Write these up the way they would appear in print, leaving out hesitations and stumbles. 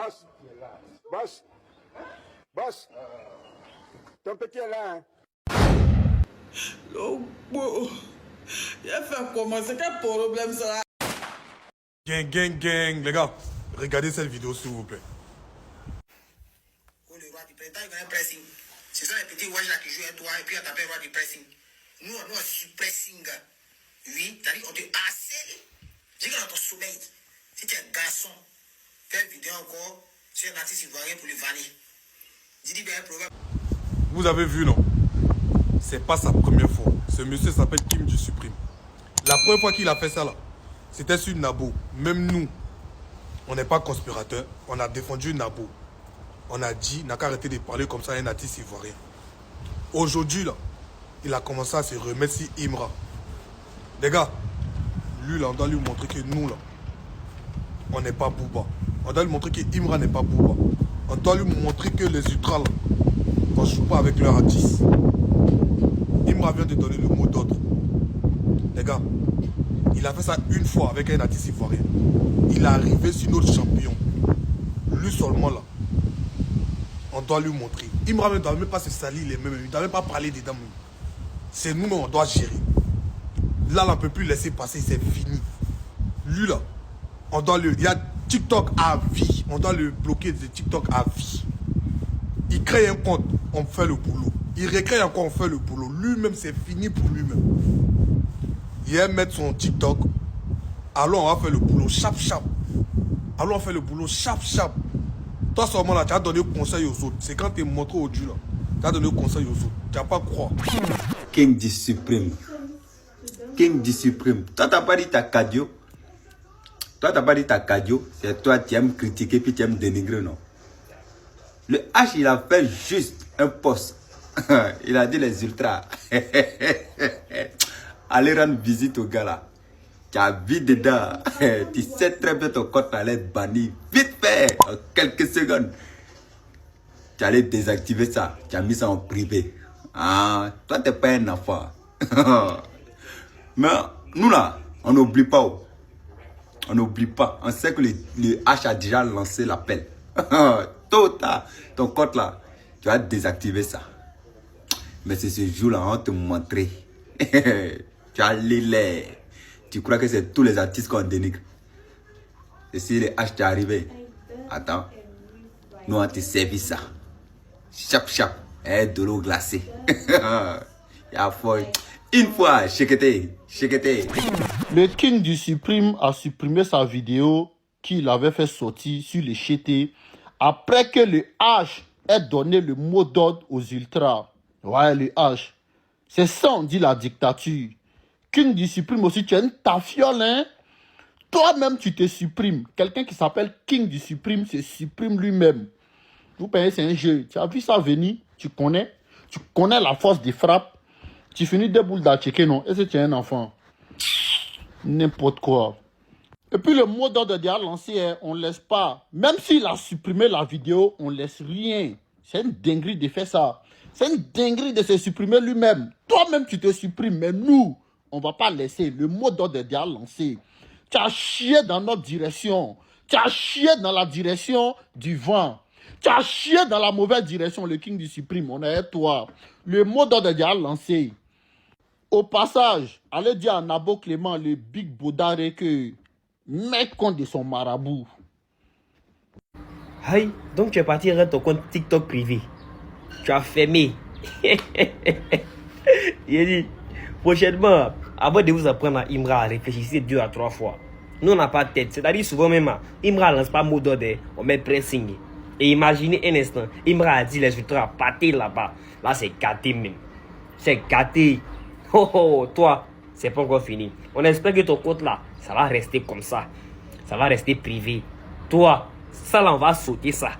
Boss. Boss. Boss. Ton petit est là, hein? Oh, bon. Il a fait comment? C'est quel problème ça? Gang, gang, gang. Les gars, regardez cette vidéo s'il vous plaît. Le roi du printemps, il connaît pressing. C'est ça les petits watch là qui jouent avec toi et puis on t'appelle roi du pressing. Nous, on suit pressing. Oui, c'est-à-dire on te harcèle. Dis que dans ton sommeil, si tu es un garçon, fais une vidéo encore sur un artiste ivoirien pour le vanner. Dis bien un problème. Vous avez vu, non? C'est pas sa première fois. Ce monsieur s'appelle Kim du Supprime. La première fois qu'il a fait ça là, c'était sur Nabo. Même nous, on n'est pas conspirateurs. On a défendu Nabo. On a dit, n'a qu'à arrêter de parler comme ça à un artiste ivoirien. Aujourd'hui là, il a commencé à se remettre sur Imra. Les gars, lui là, on doit lui montrer que nous là, on n'est pas Booba. On doit lui montrer que Imra n'est pas Booba. On doit lui montrer que les ultras là, on ne joue pas avec leur artiste. Imra vient de donner le mot d'ordre. Les gars, il a fait ça une fois avec un artiste ivoirien. Il est arrivé sur notre champion. Lui seulement là. On doit lui montrer. Imra ne doit même pas se salir les mêmes. Il ne doit même pas parler des dames. C'est nous, mais on doit gérer. Là, on ne peut plus laisser passer. C'est fini. Lui là, on doit le... Il y a TikTok à vie. On doit le bloquer de TikTok à vie. Il crée un compte, on fait le boulot. Il recrée encore, on fait le boulot. Lui-même, c'est fini pour lui-même. Il aime mettre son TikTok. Alors, on va faire le boulot. Chap, chap. Alors, on fait le boulot. Chap, chap. Toi, seulement là, tu as donné conseil aux autres. C'est quand tu es montré au Dieu là. Tu as donné conseil aux autres. Tu n'as pas croire. King du Supprime. King du Supprime. Toi, t'as pas dit ta cadio. Toi, t'as pas dit ta cadio. C'est toi, tu aimes critiquer puis tu aimes dénigrer, non? Le H, il a fait juste un post. Il a dit les ultras. Allez rendre visite au gars là. Tu as vu dedans. Tu sais très bien ton compte allait être banni. Vite fait. En quelques secondes. Tu allais désactiver ça. Tu as mis ça en privé. Ah, toi, t'es pas un enfant. Mais nous là, on n'oublie pas. On n'oublie pas. On sait que le H a déjà lancé l'appel. Tôt ou tard, ton compte là, tu vas désactiver ça. Mais c'est ce jour-là, on va te montrer. Tu as les. Tu crois que c'est tous les artistes qu'on dénigre. Et si les H t'est arrivé, attends, nous on te servi ça. Chap chap, de l'eau glacée. Y'a foi. Une fois, checkete. Le King du Supprime a supprimé sa vidéo qu'il avait fait sortir sur les chetés après que le H ait donné le mot d'ordre aux ultras. Ouais, le H. C'est ça, on dit la dictature. King du Supprime aussi, tu es une tafiole, hein? Toi-même, tu te supprimes. Quelqu'un qui s'appelle King du Supprime se supprime lui-même. Vous payez, c'est un jeu. Tu as vu ça venir? Tu connais la force des frappes. Tu finis des boules d'attiquer, non? Est-ce que tu es un enfant? N'importe quoi. Et puis le mot d'ordre déjà lancé, hein, on ne laisse pas. Même s'il a supprimé la vidéo, on ne laisse rien. C'est une dinguerie de faire ça. C'est une dinguerie de se supprimer lui-même. Toi-même, tu te supprimes, mais nous, on ne va pas laisser. Le mot d'ordre est déjà lancé. Tu as chié dans notre direction. Tu as chié dans la direction du vent. Tu as chié dans la mauvaise direction, le King du Supprime. On est avec toi. Le mot d'ordre est déjà lancé. Au passage, allez dire à Nabo Clément, le Big Baudard, que mec compte de son marabout. Aïe, donc tu es parti rendre ton compte TikTok privé. Tu as fermé. Il dit, prochainement, avant de vous apprendre à Imra, réfléchissez 2 à 3 fois. Nous, on n'a pas de tête. C'est-à-dire, souvent même, Imra ne lance pas mot d'ordre, on met pressing. Et imaginez un instant, Imra a dit les ultras pâtés là-bas. Là, c'est gâté même. C'est gâté. Oh, oh, toi, c'est pas encore fini. On espère que ton compte là, ça va rester comme ça. Ça va rester privé. Toi, ça là, on va sauter ça.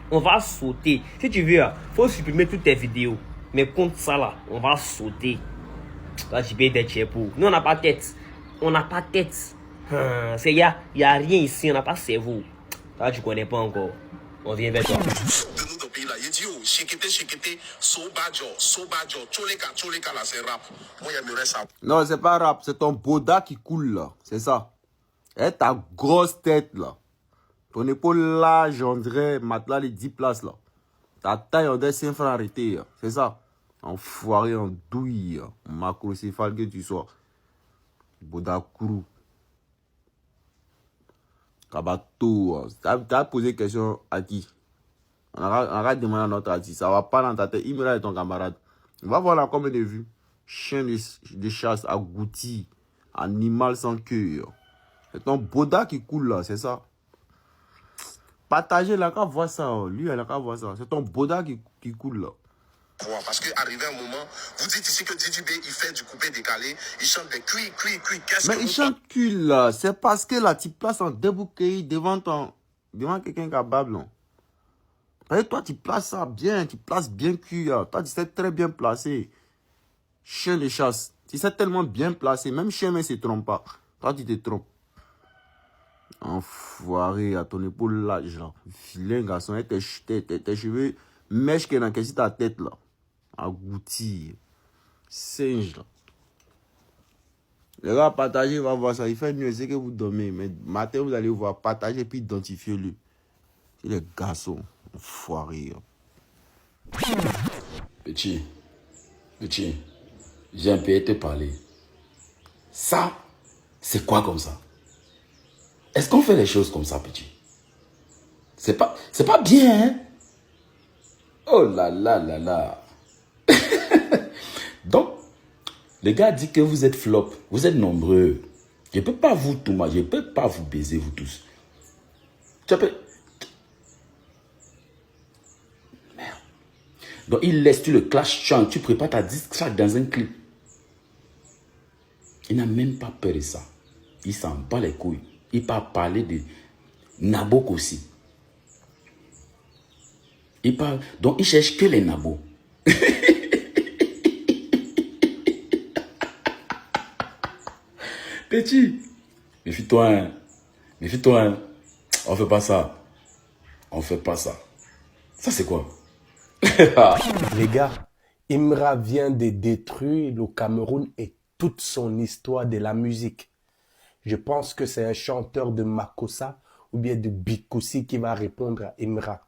On va sauter. Si tu veux, faut supprimer toutes tes vidéos. Mais contre ça là, on va sauter. Là, tu peux être pour. Nous, on n'a pas de tête. On n'a pas de tête. Il y a rien ici, on n'a pas de cerveau. Là, tu connais pas encore. On vient vers toi. Non, c'est pas rap, c'est ton boda qui coule là. C'est ça. Et ta grosse tête là. Ton épaule large, on dirait matelas les 10 places là. Ta taille, on dirait 5 francs arrêtés. C'est ça. Enfoiré, en douille. Macrocéphale que tu sois. Bodakourou. Kabato. T'as posé question à qui? On a demandé à notre artiste. Ça va pas dans ta tête. Imra est ton camarade. On va voir là combien de vues. Chien de chasse agouti. Animal sans cœur. C'est ton boda qui coule là, c'est ça. Partagez là, qu'à voir ça. Lui, elle a qu'à voir ça. C'est ton boda qui coule là. Parce qu'arrivé un moment, vous dites ici que Didi B, il fait du coupé décalé, il chante des cuits. Qu'est-ce Mais que il vous chante cul là. C'est parce que là, tu places en débouquet devant quelqu'un capable. Non? Parce que toi, tu places ça bien, tu places bien cul. Là. Toi, tu sais très bien placer. Chien de chasse. Tu sais tellement bien placer. Même chien ne se trompe pas. Toi, tu te trompes. Enfoiré à ton épaule large là. Vilain garçon. Et tes cheveux mèches qui dans ta tête là. Agouti. Singe là. Les gars, partagez, va voir ça. Il fait mieux, c'est que vous dormez. Mais matin, vous allez voir. Partagez puis identifiez-le. C'est les garçons. Enfoiré. Petit, j'ai un peu te parler. Ça, c'est quoi comme ça? Est-ce qu'on fait les choses comme ça, petit? C'est pas bien, hein? Oh là là là là. Donc, le gars dit que vous êtes flop, vous êtes nombreux. Je ne peux pas vous tout, je ne peux pas vous baiser, vous tous. Merde. Donc, il laisse, tu le clash chant, tu prépares ta disque track dans un clip. Il n'a même pas peur de ça. Il s'en bat les couilles. Il part parler de Nabok aussi. Donc, il cherche que les Nabos. Petit, méfie-toi, hein. Méfie-toi, hein. On fait pas ça. On fait pas ça. Ça, c'est quoi? Les gars, Imra vient de détruire le Cameroun et toute son histoire de la musique. Je pense que c'est un chanteur de Makossa ou bien de Bikoussi qui va répondre à Imra.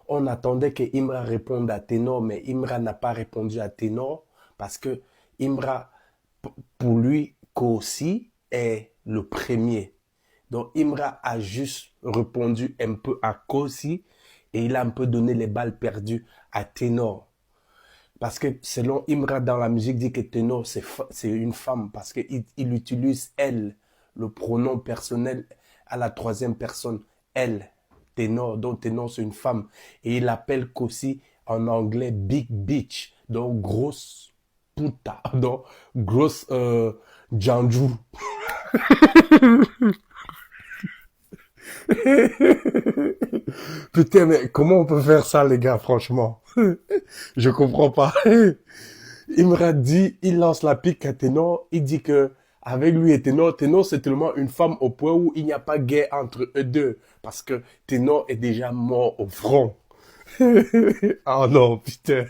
On attendait que Imra réponde à Ténor, mais Imra n'a pas répondu à Ténor parce que Imra, pour lui, Kossi est le premier. Donc Imra a juste répondu un peu à Kossi et il a un peu donné les balles perdues à Ténor. Parce que selon Imra dans la musique, dit que Ténor c'est une femme parce qu'il utilise elle, le pronom personnel à la troisième personne, elle, Ténor, donc Ténor c'est une femme. Et il appelle Kossi en anglais Big Bitch, donc grosse puta, donc grosse Janju. Putain, mais comment on peut faire ça, les gars, franchement? Je comprends pas. Imra dit, il lance la pique à Ténor, il dit que avec lui et Ténor, c'est tellement une femme au point où il n'y a pas guerre entre eux deux, parce que Ténor est déjà mort au front. Oh non, putain.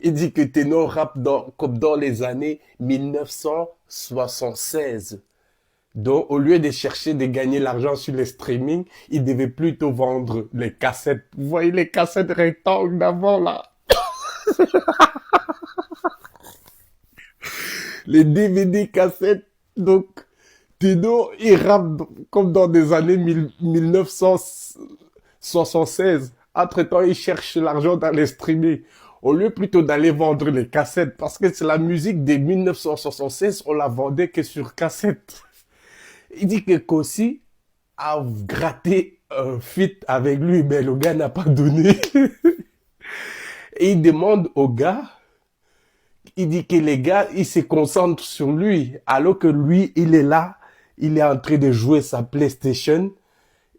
Il dit que Ténor rappe comme dans les années 1976. Donc, au lieu de chercher de gagner l'argent sur les streamings, il devait plutôt vendre les cassettes. Vous voyez les cassettes rectangles d'avant, là? Les DVD cassettes. Donc, Ténor, il rappe comme dans des années 1976. Entre-temps, il cherche l'argent dans les streamings. Au lieu plutôt d'aller vendre les cassettes. Parce que c'est la musique de 1976, on la vendait que sur cassette. Il dit que Kossi a gratté un feat avec lui, mais le gars n'a pas donné. Et il demande au gars, il dit que les gars, ils se concentrent sur lui, alors que lui, il est là, il est en train de jouer sa PlayStation,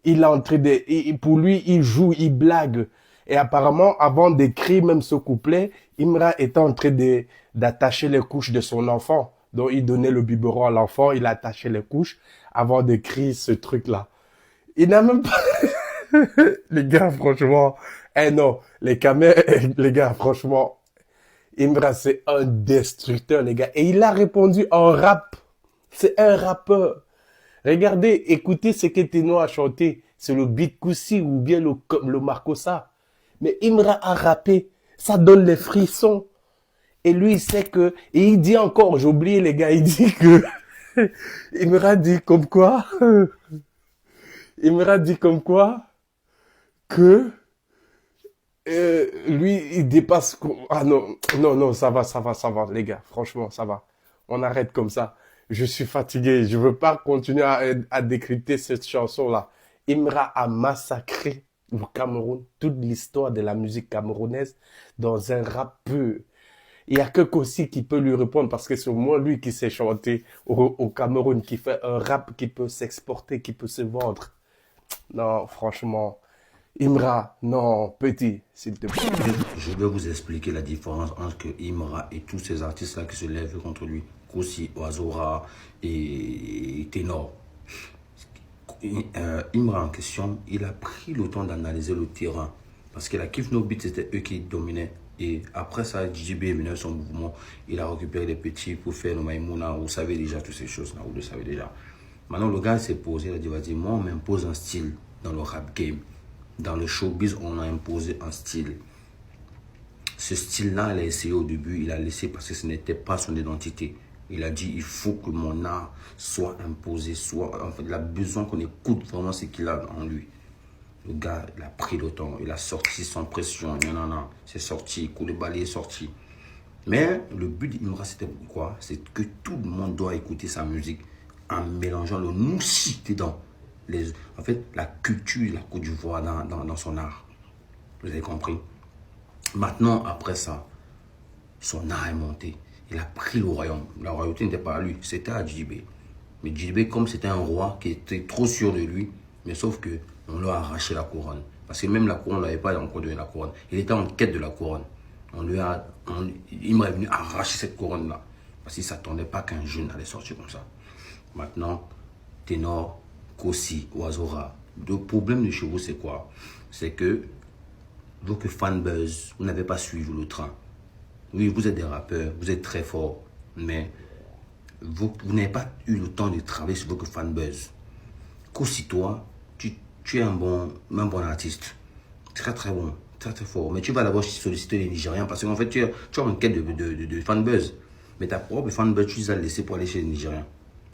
il est en train de, pour lui, il joue, il blague. Et apparemment, avant d'écrire même ce couplet, Imra était en train d'attacher les couches de son enfant. Donc, il donnait le biberon à l'enfant, il attachait les couches avant d'écrire ce truc-là. Il n'a même pas... Les gars, franchement... non, les gars, franchement... Imra, c'est un destructeur, les gars. Et il a répondu en rap. C'est un rappeur. Regardez, écoutez ce que Teno a chanté. C'est le beat Koussi ou bien le Marcosa. Mais Imra a rappé. Ça donne les frissons. Et lui, il sait que... Et il dit encore, j'ai oublié les gars, il dit que... Imra dit comme quoi... Imra dit comme quoi que... lui, il dépasse... Ah non, non, non, ça va, les gars. Franchement, ça va. On arrête comme ça. Je suis fatigué. Je veux pas continuer à décrypter cette chanson-là. Imra a massacré le Cameroun, toute l'histoire de la musique camerounaise dans un rap pur. Il y a que Kossi qui peut lui répondre parce que c'est au moins lui qui sait chanter au Cameroun, qui fait un rap qui peut s'exporter, qui peut se vendre. Non, franchement... Imra, non, petit, s'il te plaît. Je vais vous expliquer la différence entre Imra et tous ces artistes-là qui se lèvent contre lui. Koussi, Oazora et Ténor. Imra en question, il a pris le temps d'analyser le terrain. Parce que la Kif No Beat, c'était eux qui dominaient. Et après ça, JB est venu à son mouvement. Il a récupéré les petits pour faire le Maïmouna. Vous savez déjà toutes ces choses-là, vous le savez déjà. Maintenant, le gars s'est posé, il a dit, vas-y, moi, on m'impose un style dans le rap game. Dans le showbiz, on a imposé un style. Ce style-là, il a essayé au début, il a laissé parce que ce n'était pas son identité. Il a dit, il faut que mon art soit imposé, soit... En fait, il a besoin qu'on écoute vraiment ce qu'il a en lui. Le gars, il a pris le temps, il a sorti sans pression, non, c'est sorti, coup de balai est sorti. Mais le but d'Imra, c'était quoi? C'est que tout le monde doit écouter sa musique en mélangeant le noussi dedans. En fait, la culture, la Côte d'Ivoire dans son art. Vous avez compris? Maintenant, après ça, son art est monté. Il a pris le royaume. La royauté n'était pas à lui, c'était à JB. Mais JB, comme c'était un roi qui était trop sûr de lui, mais sauf que on lui a arraché la couronne. Parce que même la couronne, on ne l'avait pas encore donné la couronne. Il était en quête de la couronne. Il m'est venu arracher cette couronne-là. Parce qu'il ne s'attendait pas qu'un jeune allait sortir comme ça. Maintenant, Ténor, Kossi, Oazora. Le problème de chez vous, c'est quoi? C'est que vous que fanbuzz, vous n'avez pas suivi le train. Oui, vous êtes des rappeurs, vous êtes très forts, mais vous n'avez pas eu le temps de travailler sur vos fanbuzz. Kossi, toi, tu es un bon artiste. Très très bon, très très fort. Mais tu vas d'abord solliciter les Nigériens parce qu'en fait, tu es en quête de fanbuzz. Mais ta propre fanbuzz, tu les as laissés pour aller chez les Nigériens.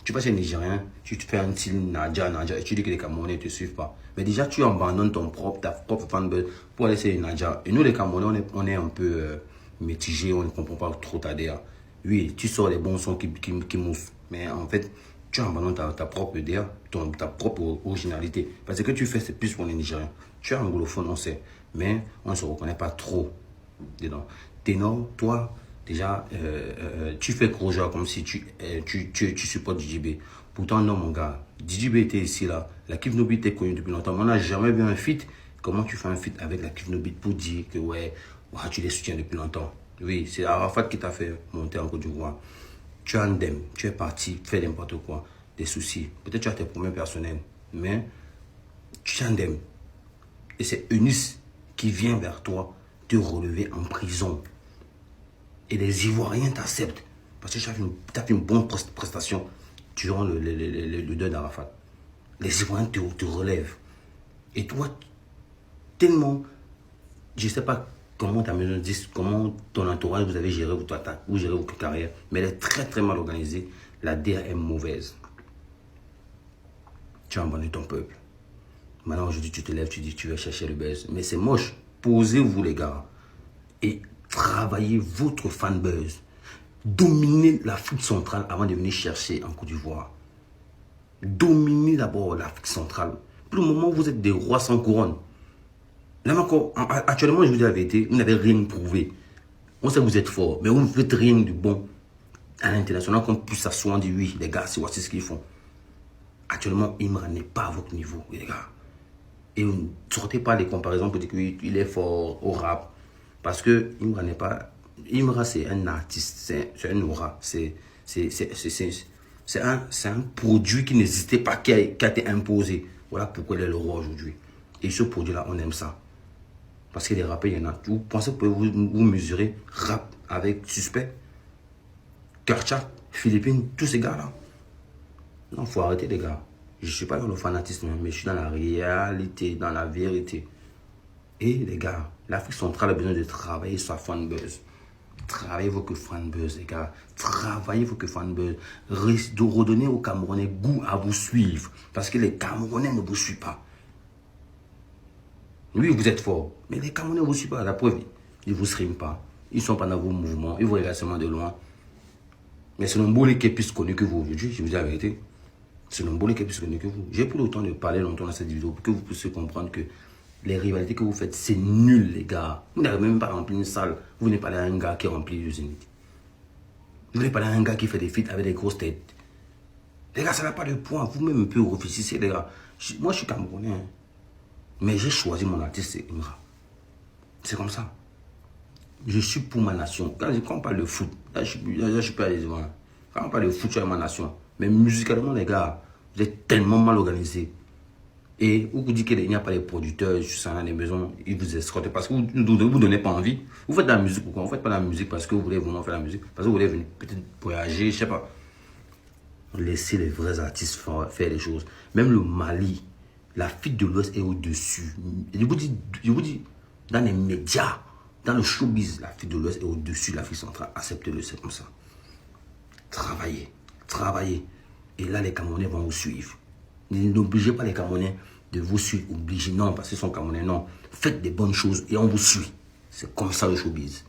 Tu vas chez les Nigériens, tu te fais un style Nadja, et tu dis que les Camerounais ne te suivent pas. Mais déjà, tu abandonnes ta propre fanbuzz pour aller chez les Nadja. Et nous, les Camerounais, on est un peu mitigés, on ne comprend pas trop ta DA. Oui, tu sors les bons sons qui moussent. Mais en fait, tu abandonnes ta propre DA, ta propre originalité. Parce que ce que tu fais, c'est plus pour les Nigériens. Tu es anglophone, on sait. Mais on ne se reconnaît pas trop dedans. Ténor, toi, déjà, tu fais gros genre comme si tu supportes DJB. Pourtant, non, mon gars. DJB était ici, là. La Kif No Beat était connue depuis longtemps. Mais on n'a jamais vu un feat. Comment tu fais un feat avec la Kif No Beat pour dire que, ouais, tu les soutiens depuis longtemps? Oui, c'est Arafat qui t'a fait monter en Côte d'Ivoire. Tu es indemne. Tu es parti faire n'importe quoi. Des soucis. Peut-être tu as tes problèmes personnels. Mais tu es indemne. Et c'est Eunice qui vient vers toi te relever en prison. Et les Ivoiriens t'acceptent. Parce que tu as fait une bonne prestation durant le deuil d'Arafat. Les Ivoiriens te relèvent. Et toi, tellement... Je ne sais pas comment ta maison dit, comment ton entourage, vous avez géré votre attaque, vous gérez votre carrière. Mais elle est très très mal organisée. La DA est mauvaise. Tu as abandonné ton peuple. Maintenant, aujourd'hui, tu te lèves, tu dis que tu vas chercher le buzz. Mais c'est moche. Posez-vous, les gars. Et travaillez votre fanbuzz. Dominez l'Afrique centrale avant de venir chercher en Côte d'Ivoire. Dominez d'abord l'Afrique centrale. Pour le moment, vous êtes des rois sans couronne. Là encore, actuellement, je vous dis la vérité, vous n'avez rien prouvé. On sait que vous êtes fort, mais vous ne faites rien de bon à l'international qu'on puisse s'asseoir et dire oui, les gars, voici ce qu'ils font. Actuellement, Imra n'est pas à votre niveau, les gars. Et vous ne sortez pas les comparaisons pour dire qu'il est fort au rap. Parce que Imra n'est pas... Imra, c'est un artiste, c'est un aura. C'est un produit qui n'existait pas, qui a été imposé. Voilà pourquoi il est le roi aujourd'hui. Et ce produit-là, on aime ça. Parce que les rappeurs, il y en a. Vous pensez que vous mesurer rap avec Suspect, Karcha, Philippines, tous ces gars-là? Non, il faut arrêter, les gars. Je ne suis pas dans le fanatisme, mais je suis dans la réalité, dans la vérité. Et les gars, l'Afrique centrale a besoin de travailler sa fanbase. Travaillez vos que fanbase, les gars. Travaillez vos que fanbase. De redonner aux Camerounais goût à vous suivre. Parce que les Camerounais ne vous suivent pas. Oui, vous êtes fort. Mais les Camerounais ne vous suivent pas. La preuve, ils ne vous streament pas. Ils ne sont pas dans vos mouvements. Ils vous regardent seulement de loin. Mais c'est Nombole qui est plus connu que vous aujourd'hui. Je vous dis la vérité. C'est Nombole qui est plus connu que vous. J'ai pris le temps de parler longtemps dans cette vidéo pour que vous puissiez comprendre que les rivalités que vous faites, c'est nul, les gars. Vous n'avez même pas rempli une salle. Vous venez parler à un gars qui remplit le Zénith. Vous venez parler à un gars qui fait des feats avec des grosses têtes. Les gars, ça n'a pas de point. Vous-même un peu réfléchissez, les gars. Moi, je suis Camerounais. Hein. Mais j'ai choisi mon artiste, c'est Imra. C'est comme ça. Je suis pour ma nation. Quand on parle de foot, là, je suis pas à l'aise. Quand on parle de foot, je suis à ma nation. Mais musicalement, les gars, vous êtes tellement mal organisés. Et vous dites qu'il n'y a pas de producteurs, je sais dans les maisons, ils vous escortent parce que vous ne vous donnez pas envie. Vous faites de la musique pourquoi? Vous ne faites pas de la musique parce que vous voulez vraiment faire la musique. Parce que vous voulez venir peut-être voyager, je ne sais pas. Laissez les vrais artistes faire les choses. Même le Mali, l'Afrique de l'Ouest est au-dessus. Je vous dis, dans les médias, dans le showbiz, l'Afrique de l'Ouest est au-dessus de l'Afrique centrale. Acceptez-le, c'est comme ça. Travaillez, travaillez. Et là, les Camerounais vont vous suivre. N'obligez pas les Camerounais de vous suivre. Obligez, non, parce qu'ils sont Camerounais, non. Faites des bonnes choses et on vous suit. C'est comme ça le showbiz.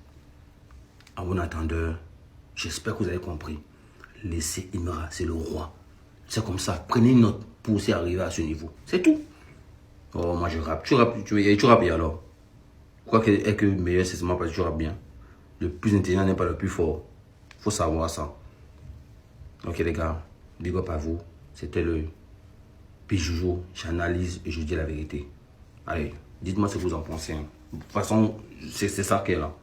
À bon attendeur, j'espère que vous avez compris. Laissez Imra, c'est le roi. C'est comme ça. Prenez une note pour aussi arriver à ce niveau. C'est tout. Oh, moi je rappe. Tu rappes bien alors. Quoi qu'elle que meilleur, c'est seulement parce que tu rappes bien. Le plus intelligent n'est pas le plus fort. Faut savoir ça. Ok les gars, big up à vous. C'était le Pijoujou. J'analyse et je dis la vérité. Allez, dites-moi ce que vous en pensez. Hein. De toute façon, c'est ça qui est là.